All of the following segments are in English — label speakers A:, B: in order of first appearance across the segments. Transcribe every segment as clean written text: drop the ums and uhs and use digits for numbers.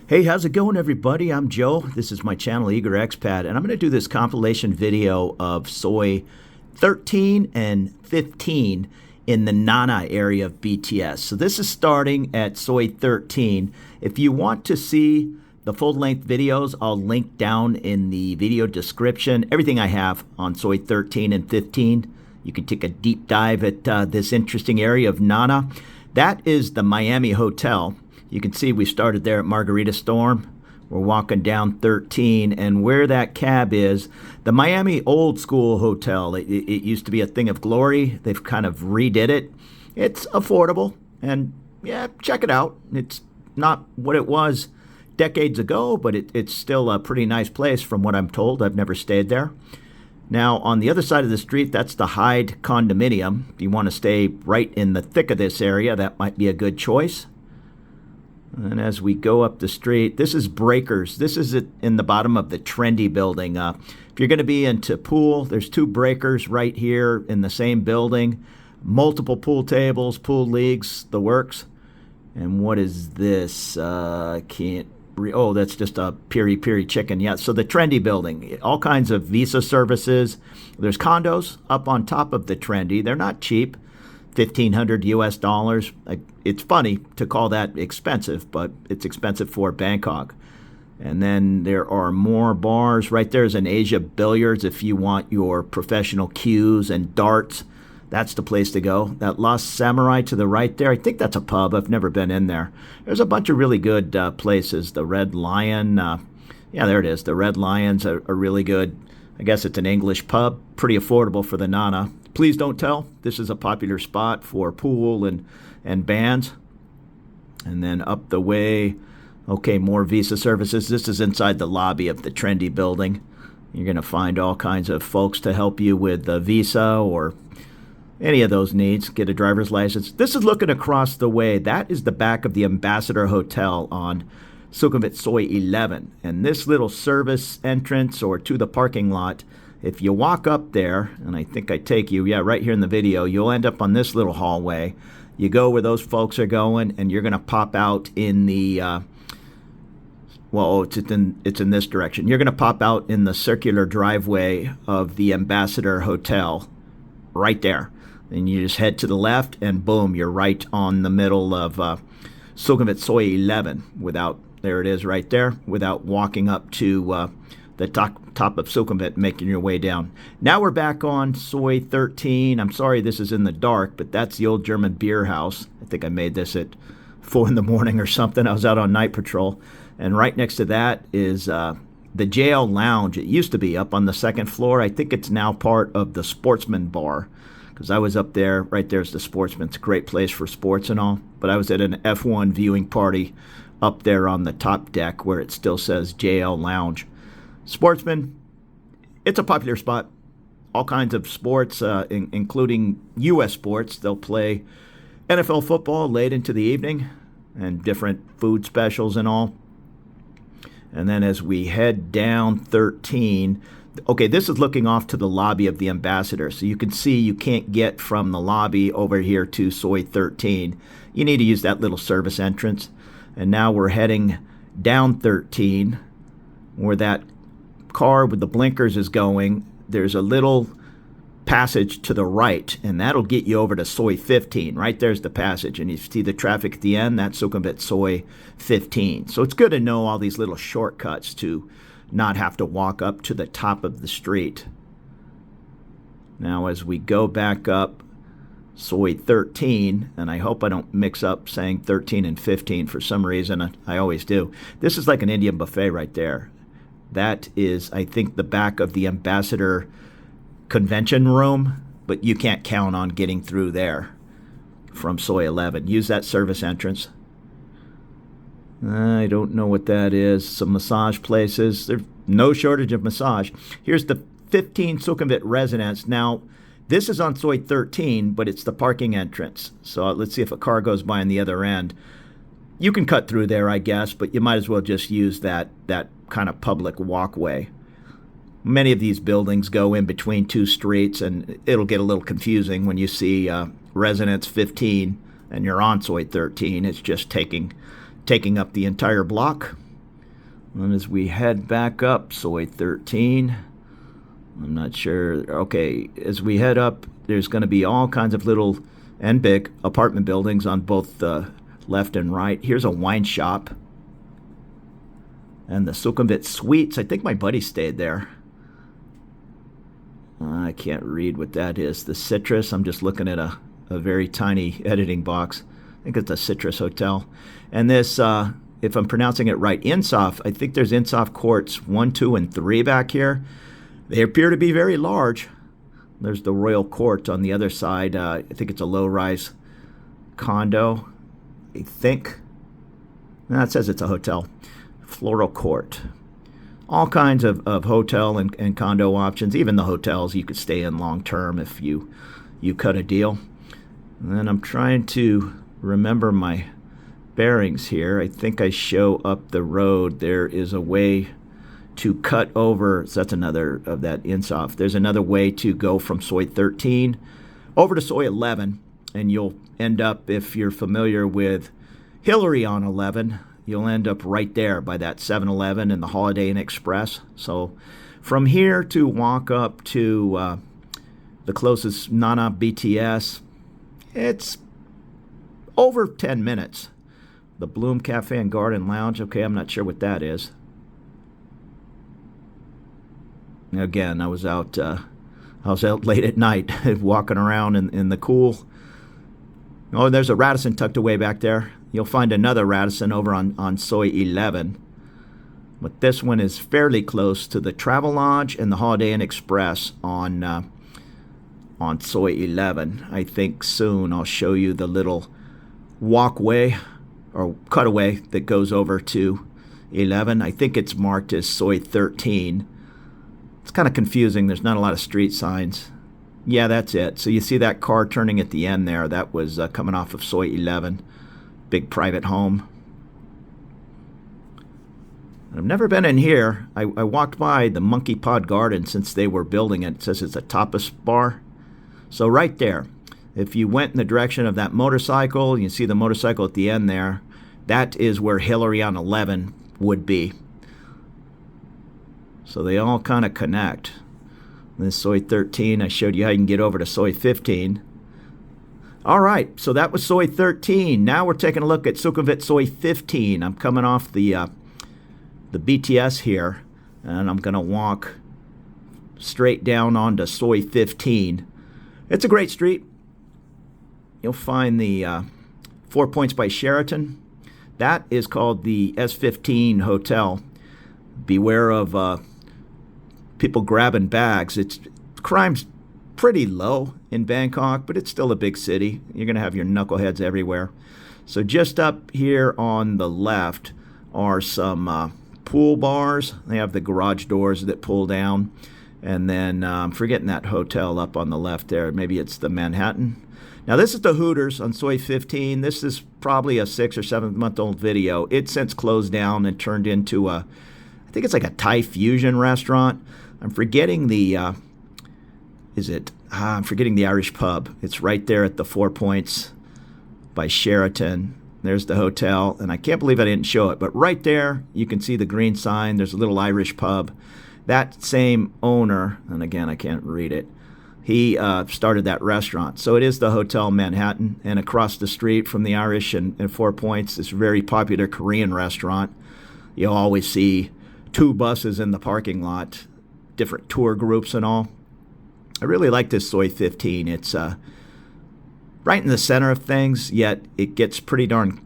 A: Hey, how's it going, everybody? I'm Joe. This is my channel, Eager Expat, and I'm going to do this compilation video of Soi 13 and 15 in the Nana area of BTS. So this is starting at Soi 13. If you want to see the full-length videos, I'll link down in the video description everything I have on Soi 13 and 15. You can take a deep dive at this interesting area of Nana. That is the Miami Hotel. You can see we started there at Margarita Storm. We're walking down 13, and where that cab is, the Miami Old School Hotel. It used to be a thing of glory. They've kind of redid it. It's affordable, and yeah, check it out. It's not what it was decades ago, but it's still a pretty nice place from what I'm told. I've never stayed there. Now, on the other side of the street, that's the Hyde condominium. If you want to stay right in the thick of this area, that might be a good choice. And as we go up the street, this is Breakers. This is in the bottom of the trendy building. If you're going to be into pool, there's two Breakers right here in the same building. Multiple pool tables, pool leagues, the works. And what is this? Oh, that's just a Piri Piri chicken. Yeah, so the trendy building, all kinds of visa services. There's condos up on top of the trendy. They're not cheap. $1,500 US. It's funny to call that expensive, but it's expensive for Bangkok. And then there are more bars. Right there's an Asia Billiards if you want your professional cues and darts. That's the place to go. That Lost Samurai to the right there, I think that's a pub. I've never been in there. There's a bunch of really good places. The Red Lion. Yeah, there it is. The Red Lions are really good. I guess it's an English pub. Pretty affordable for the Nana. Please don't tell. This is a popular spot for pool and bands. And then up the way, okay, more visa services. This is inside the lobby of the trendy building. You're going to find all kinds of folks to help you with the visa or any of those needs. Get a driver's license. This is looking across the way. That is the back of the Ambassador Hotel on Sukhumvit Soi 11. And this little service entrance or to the parking lot, if you walk up there, and I think I take you, yeah, right here in the video, you'll end up on this little hallway. You go where those folks are going, and you're going to pop out in the, it's in this direction. You're going to pop out in the circular driveway of the Ambassador Hotel right there. And you just head to the left, and boom, you're right on the middle of Sukhumvit Soi 11 there it is right there, without walking up to the top of Sukhumvit, making your way down. Now we're back on Soi 13. I'm sorry this is in the dark, but that's the old German beer house. I think I made this at 4 in the morning or something. I was out on night patrol. And right next to that is the jail lounge. It used to be up on the second floor. I think it's now part of the Sportsman Bar, because I was up there. Right there's the Sportsman. It's a great place for sports and all. But I was at an F1 viewing party up there on the top deck where it still says JL Lounge. Sportsman, it's a popular spot. All kinds of sports, including U.S. sports. They'll play NFL football late into the evening and different food specials and all. And then as we head down 13, okay, this is looking off to the lobby of the Ambassador. So you can see you can't get from the lobby over here to Soi 13. You need to use that little service entrance. And now we're heading down 13 where that car with the blinkers is going. There's a little passage to the right, and that'll get you over to Soi 15. Right there's the passage, and you see the traffic at the end. That's Sukhumvit Soi 15. So it's good to know all these little shortcuts to not have to walk up to the top of the street. Now as we go back up Soi 13, and I hope I don't mix up saying 13 and 15 for some reason. I always do. This is like an Indian buffet right there. That is, I think, the back of the Ambassador Convention Room, but you can't count on getting through there from Soi 11. Use that service entrance. I don't know what that is. Some massage places. There's no shortage of massage. Here's the 15 Sukhumvit residence. Now, this is on Soi 13, but it's the parking entrance. So let's see if a car goes by on the other end. You can cut through there, I guess, but you might as well just use that kind of public walkway. Many of these buildings go in between two streets, and it'll get a little confusing when you see Residence 15 and you're on Soi 13. It's just taking up the entire block. And as we head back up Soi 13, I'm not sure. Okay, as we head up, there's going to be all kinds of little and big apartment buildings on both the left and right. Here's a wine shop. And the Sukhumvit Suites. I think my buddy stayed there. I can't read what that is. The Citrus. I'm just looking at a very tiny editing box. I think it's a Citrus Hotel. And this, if I'm pronouncing it right, Insof. I think there's Insof Courts 1, 2, and 3 back here. They appear to be very large. There's the Royal Court on the other side. I think it's a low-rise condo. I think. No, it says it's a hotel. Floral Court. All kinds of hotel and condo options. Even the hotels you could stay in long-term if you cut a deal. And then I'm trying to remember my bearings here. I think I show up the road. There is a way to cut over. So that's another of that Insof. There's another way to go from Soi 13 over to Soi 11. And you'll end up, if you're familiar with Hillary on 11, you'll end up right there by that 7-Eleven and the Holiday Inn Express. So from here to walk up to the closest Nana BTS, it's over 10 minutes. The Bloom Cafe and Garden Lounge, okay, I'm not sure what that is. Again, I was out late at night walking around in the cool. Oh, there's a Radisson tucked away back there. You'll find another Radisson over on Soi 11. But this one is fairly close to the Travelodge and the Holiday Inn Express on Soi 11. I think soon I'll show you the little walkway or cutaway that goes over to 11. I think it's marked as Soi 13. It's kind of confusing. There's not a lot of street signs. Yeah, that's it. So you see that car turning at the end there. That was coming off of Soi 11. Big private home. I've never been in here. I walked by the Monkey Pod Garden since they were building it. It says it's a tapas bar. So right there, if you went in the direction of that motorcycle, you see the motorcycle at the end there, that is where Hillary on 11 would be. So they all kind of connect. This Soi 13, I showed you how you can get over to Soi 15. All right, so that was Soi 13. Now we're taking a look at Sukhumvit Soi 15. I'm coming off the BTS here, and I'm going to walk straight down onto Soi 15. It's a great street. You'll find the 4 Points by Sheraton. That is called the S15 Hotel. Beware of people grabbing bags. Crime's pretty low in Bangkok, but it's still a big city. You're going to have your knuckleheads everywhere. So just up here on the left are some pool bars. They have the garage doors that pull down. And then I'm forgetting that hotel up on the left there. Maybe it's the Manhattan. Now this is the Hooters on Soi 15. This is probably a 6 or 7 month old video. It's since closed down and turned into I think it's like a Thai fusion restaurant. I'm forgetting the, I'm forgetting the Irish pub. It's right there at the 4 Points by Sheraton. There's the hotel, and I can't believe I didn't show it, but right there you can see the green sign. There's a little Irish pub. That same owner, and again, I can't read it, he started that restaurant. So it is the Hotel Manhattan, and across the street from the Irish and 4 Points, this very popular Korean restaurant. You'll always see 2 buses in the parking lot, different tour groups and all. I really like this Soi 15. It's right in the center of things, yet it gets pretty darn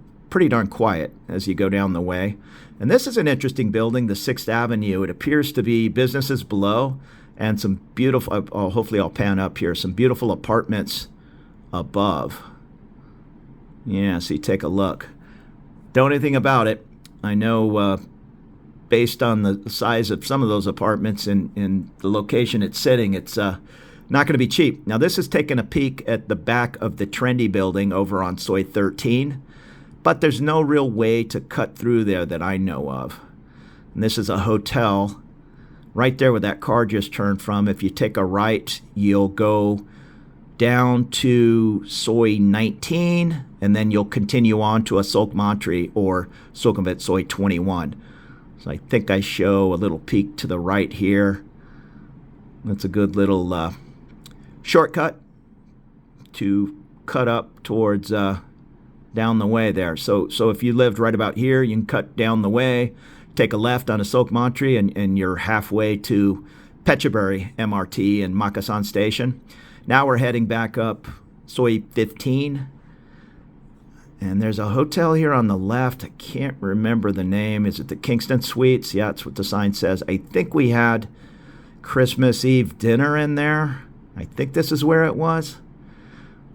A: quiet as you go down the way. And this is an interesting building, the 6th Avenue. It appears to be businesses below and some beautiful, hopefully I'll pan up here, some beautiful apartments above. Yeah, so you take a look. Don't know anything about it. I know based on the size of some of those apartments and the location it's sitting, it's not going to be cheap. Now, this is taking a peek at the back of the trendy building over on Soi 13, but there's no real way to cut through there that I know of. And this is a hotel right there where that car just turned from. If you take a right, you'll go down to Soi 19, and then you'll continue on to a Sok Mantri or Sukhumvit Soi 21. So I think I show a little peek to the right here. That's a good little shortcut to cut up towards down the way there. So if you lived right about here, you can cut down the way, take a left on a Sukhumvit, and you're halfway to Phetchaburi MRT and Makassan Station. Now we're heading back up Soi 15. And there's a hotel here on the left. I can't remember the name. Is it the Kingston Suites? Yeah, that's what the sign says. I think we had Christmas Eve dinner in there. I think this is where it was.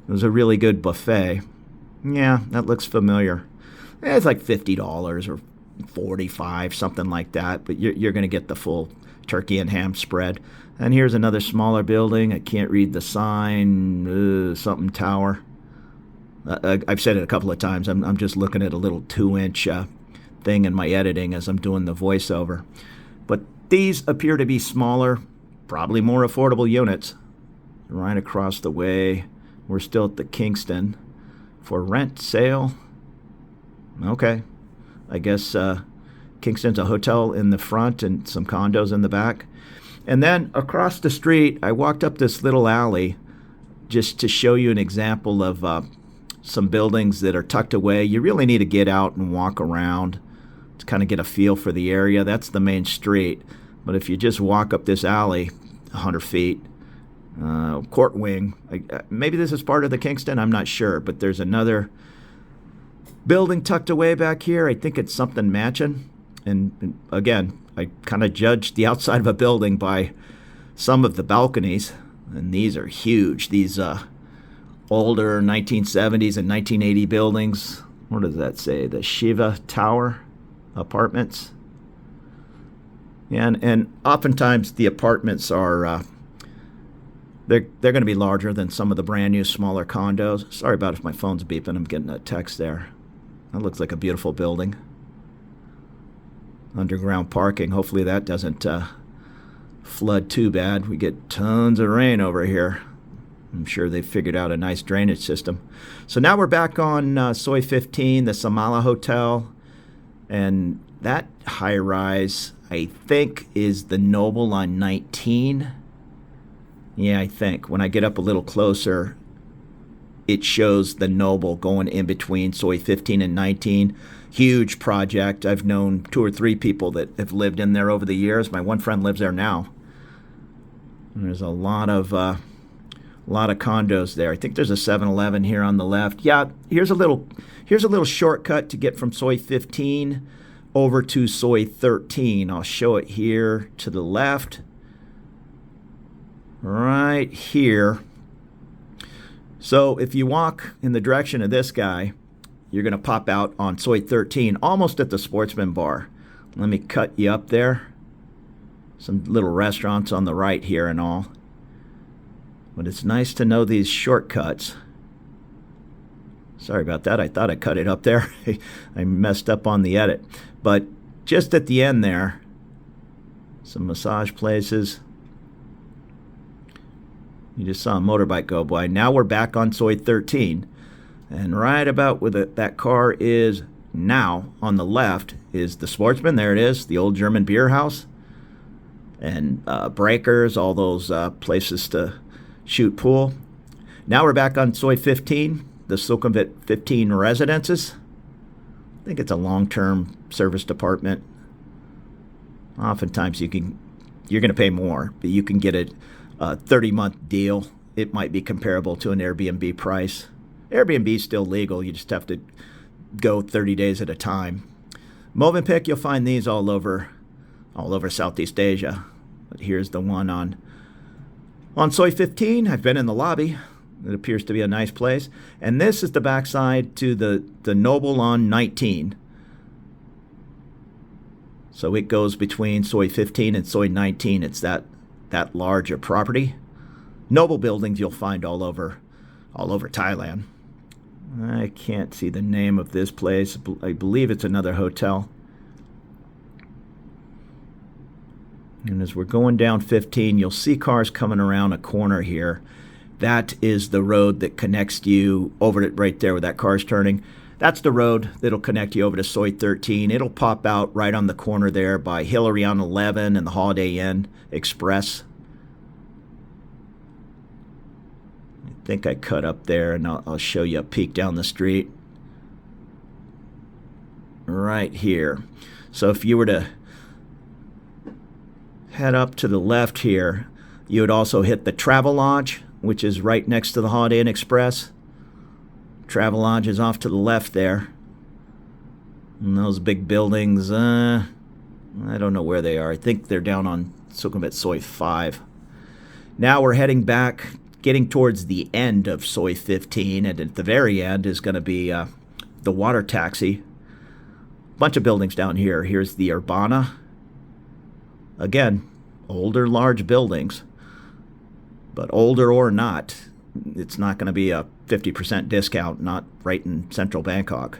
A: It was a really good buffet. Yeah, that looks familiar. It's like $50 or $45, something like that. But you're going to get the full turkey and ham spread. And here's another smaller building. I can't read the sign. Something tower. I've said it a couple of times. I'm just looking at a little 2-inch thing in my editing as I'm doing the voiceover. But these appear to be smaller, probably more affordable units. Right across the way, we're still at the Kingston for rent, sale. Okay. I guess Kingston's a hotel in the front and some condos in the back. And then across the street, I walked up this little alley just to show you an example of some buildings that are tucked away. You really need to get out and walk around to kind of get a feel for the area. That's the main street. But if you just walk up this alley 100 feet, court wing, maybe this is part of the Kingston, I'm not sure, but there's another building tucked away back here. I think it's something mansion. And again, I kind of judged the outside of a building by some of the balconies, and these are huge. These older 1970s and 1980 buildings. What does that say? The Shiva Tower apartments. And oftentimes the apartments are they're going to be larger than some of the brand new smaller condos. Sorry about if my phone's beeping. I'm getting a text there. That looks like a beautiful building. Underground parking. Hopefully that doesn't flood too bad. We get tons of rain over here. I'm sure they figured out a nice drainage system. So now we're back on Soi 15, the Samala Hotel. And that high-rise, I think, is the Noble on 19. Yeah, I think. When I get up a little closer, it shows the Noble going in between Soi 15 and 19. Huge project. I've known 2 or 3 people that have lived in there over the years. My one friend lives there now. And there's a lot of condos there. I think there's a 7-Eleven here on the left. Yeah, here's a little shortcut to get from Soi 15 over to Soi 13. I'll show it here to the left. Right here. So if you walk in the direction of this guy, you're going to pop out on Soi 13, almost at the Sportsman Bar. Let me cut you up there. Some little restaurants on the right here and all. But it's nice to know these shortcuts. Sorry about that. I thought I cut it up there. I messed up on the edit. But just at the end there, some massage places. You just saw a motorbike go by. Now we're back on Soi 13. And right about where that car is now, on the left, is the Sportsman. There it is, the old German beer house. And breakers, all those places to shoot pool. Now we're back on Soi 15, the Sukhumvit 15 residences. I think it's a long-term service department. Oftentimes you're going to pay more, but you can get a 30-month deal. It might be comparable to an Airbnb price. Airbnb is still legal. You just have to go 30 days at a time. Movenpick, you'll find these all over Southeast Asia. But here's the one on Soi 15. I've been in the lobby. It appears to be a nice place. And this is the backside to the Noble on 19. So it goes between Soi 15 and Soi 19. It's that large a property. Noble buildings you'll find all over Thailand. I can't see the name of this place. I believe it's another hotel. And as we're going down 15, you'll see cars coming around a corner here. That is the road that connects you over it right there where that car's turning. That's the road that'll connect you over to Soi 13. It'll pop out right on the corner there by Hillary on 11 and the Holiday Inn Express. I think I cut up there, and I'll show you a peek down the street. Right here. So if you were to head up to the left here, you would also hit the Travelodge, which is right next to the Holiday Inn Express. Travelodge is off to the left there. And those big buildings, I don't know where they are. I think they're down on Sukhumvit Soi 5. Now we're heading back, getting towards the end of Soi 15, and at the very end is going to be the water taxi. Bunch of buildings down here. Here's the Urbana. Again, older, large buildings. But older or not, it's not going to be a 50% discount, not right in central Bangkok.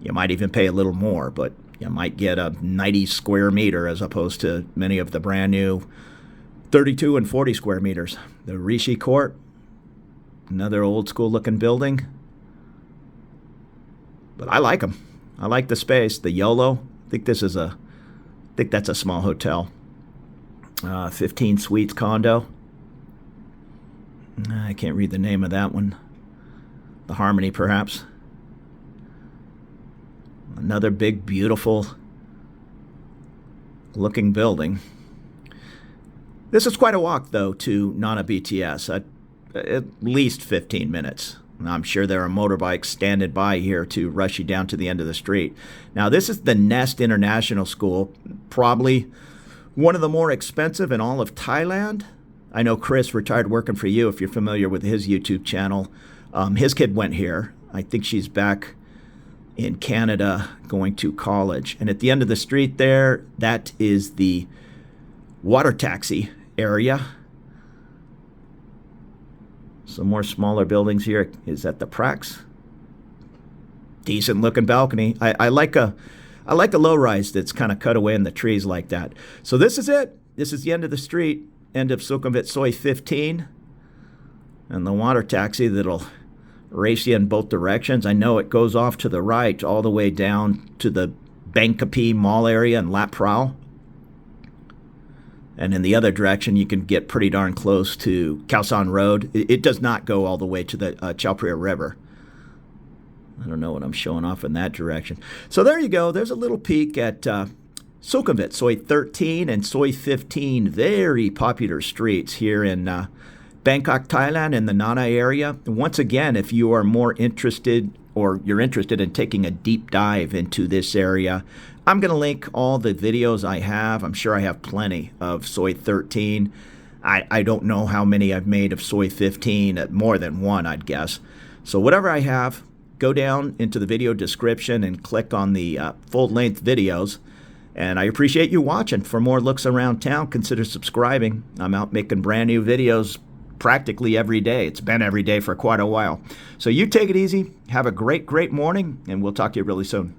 A: You might even pay a little more, but you might get a 90 square meter as opposed to many of the brand new 32 and 40 square meters. The Rishi Court, another old school looking building. But I like them. I like the space. The YOLO, I think that's a small hotel. 15 suites condo. I can't read the name of that one. The Harmony, perhaps. Another big, beautiful looking building. This is quite a walk, though, to Nana BTS. At least 15 minutes. I'm sure there are motorbikes standing by here to rush you down to the end of the street. Now, this is the Nest International School, probably one of the more expensive in all of Thailand. I know Chris, retired working for you, if you're familiar with his YouTube channel. His kid went here. I think she's back in Canada going to college. And at the end of the street there, that is the water taxi area. Some more smaller buildings here. Is that the Prax? Decent looking balcony. I like a low rise that's kind of cut away in the trees like that. So this is it. This is the end of the street, end of Sukhumvit Soi 15. And the water taxi that'll race you in both directions. I know it goes off to the right all the way down to the Bangkok Mall area and Lat Pral. And in the other direction, you can get pretty darn close to Khao San Road. It does not go all the way to the Chao Phraya River. I don't know what I'm showing off in that direction. So there you go. There's a little peek at Sukhumvit Soi 13 and Soi 15. Very popular streets here in Bangkok, Thailand, and the Nana area. Once again, if you are more interested or you're interested in taking a deep dive into this area, I'm going to link all the videos I have. I'm sure I have plenty of Soi 13. I don't know how many I've made of Soi 15, more than one, I'd guess. So whatever I have, go down into the video description and click on the full-length videos. And I appreciate you watching. For more looks around town, consider subscribing. I'm out making brand new videos practically every day. It's been every day for quite a while. So you take it easy. Have a great, great morning, and we'll talk to you really soon.